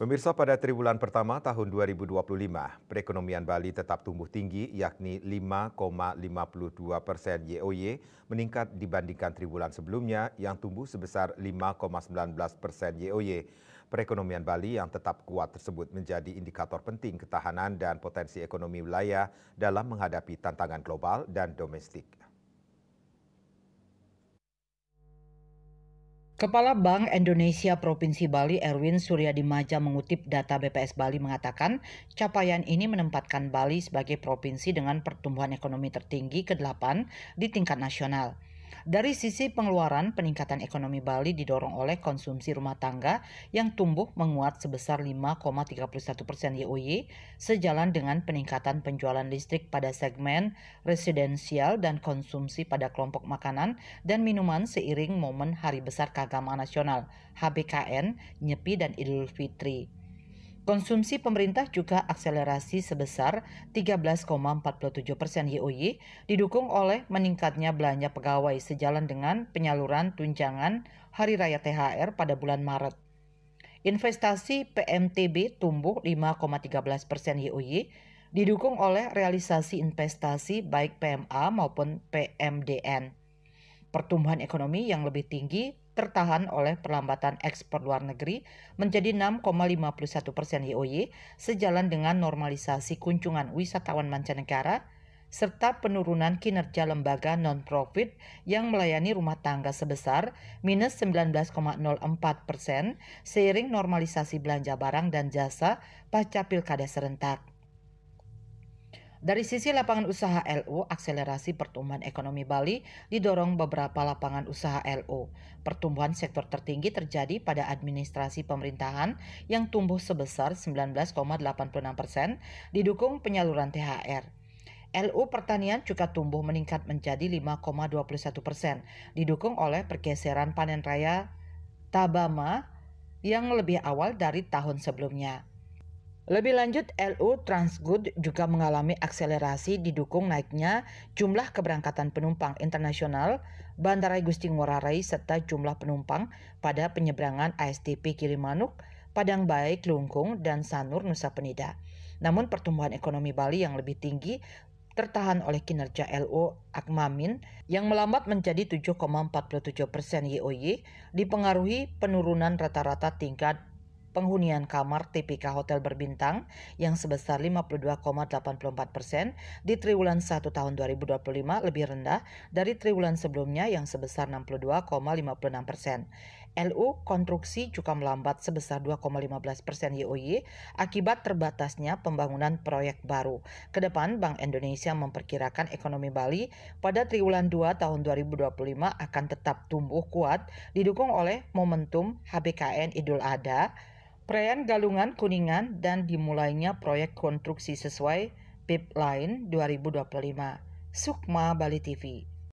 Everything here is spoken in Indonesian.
Pemirsa, pada triwulan pertama tahun 2025, perekonomian Bali tetap tumbuh tinggi yakni 5,52% YoY, meningkat dibandingkan triwulan sebelumnya yang tumbuh sebesar 5,19% YoY. Perekonomian Bali yang tetap kuat tersebut menjadi indikator penting ketahanan dan potensi ekonomi wilayah dalam menghadapi tantangan global dan domestik. Kepala Bank Indonesia Provinsi Bali Erwin Suryadimaja mengutip data BPS Bali mengatakan capaian ini menempatkan Bali sebagai provinsi dengan pertumbuhan ekonomi tertinggi ke-8 di tingkat nasional. Dari sisi pengeluaran, peningkatan ekonomi Bali didorong oleh konsumsi rumah tangga yang tumbuh menguat sebesar 5,31% YoY, sejalan dengan peningkatan penjualan listrik pada segmen residensial dan konsumsi pada kelompok makanan dan minuman seiring momen Hari Besar Keagamaan Nasional (HBKN), Nyepi dan Idul Fitri. Konsumsi pemerintah juga akselerasi sebesar 13,47% YoY, didukung oleh meningkatnya belanja pegawai sejalan dengan penyaluran tunjangan Hari Raya THR pada bulan Maret. Investasi PMTB tumbuh 5,13% YoY, didukung oleh realisasi investasi baik PMA maupun PMDN. Pertumbuhan ekonomi yang lebih tinggi tertahan oleh perlambatan ekspor luar negeri menjadi 6,51% YoY, sejalan dengan normalisasi kunjungan wisatawan mancanegara serta penurunan kinerja lembaga non-profit yang melayani rumah tangga sebesar minus 19,04% seiring normalisasi belanja barang dan jasa pasca pilkada serentak. Dari sisi lapangan usaha LU, akselerasi pertumbuhan ekonomi Bali didorong beberapa lapangan usaha LU. Pertumbuhan sektor tertinggi terjadi pada administrasi pemerintahan yang tumbuh sebesar 19,86%, didukung penyaluran THR. LU pertanian juga tumbuh meningkat menjadi 5,21%, didukung oleh pergeseran panen raya Tabama yang lebih awal dari tahun sebelumnya. Lebih lanjut, LU Transgood juga mengalami akselerasi didukung naiknya jumlah keberangkatan penumpang internasional Bandara Igusti Ngurah Rai serta jumlah penumpang pada penyeberangan ASDP Gilimanuk, Padang Bae, Klungkung, dan Sanur Nusa Penida. Namun pertumbuhan ekonomi Bali yang lebih tinggi tertahan oleh kinerja LU Akmamin yang melambat menjadi 7,47% YoY, dipengaruhi penurunan rata-rata tingkat penghunian kamar TPK hotel berbintang yang sebesar 52,84% di triwulan 1 tahun 2025 lebih rendah dari triwulan sebelumnya yang sebesar 62,56%. LU konstruksi juga melambat sebesar 2,15% YoY akibat terbatasnya pembangunan proyek baru. Kedepan Bank Indonesia memperkirakan ekonomi Bali pada triwulan 2 tahun 2025 akan tetap tumbuh kuat didukung oleh momentum HBKN Idul Adha, perayaan Galungan Kuningan, dan dimulainya proyek konstruksi sesuai Pipeline 2025. Sukma Bali TV.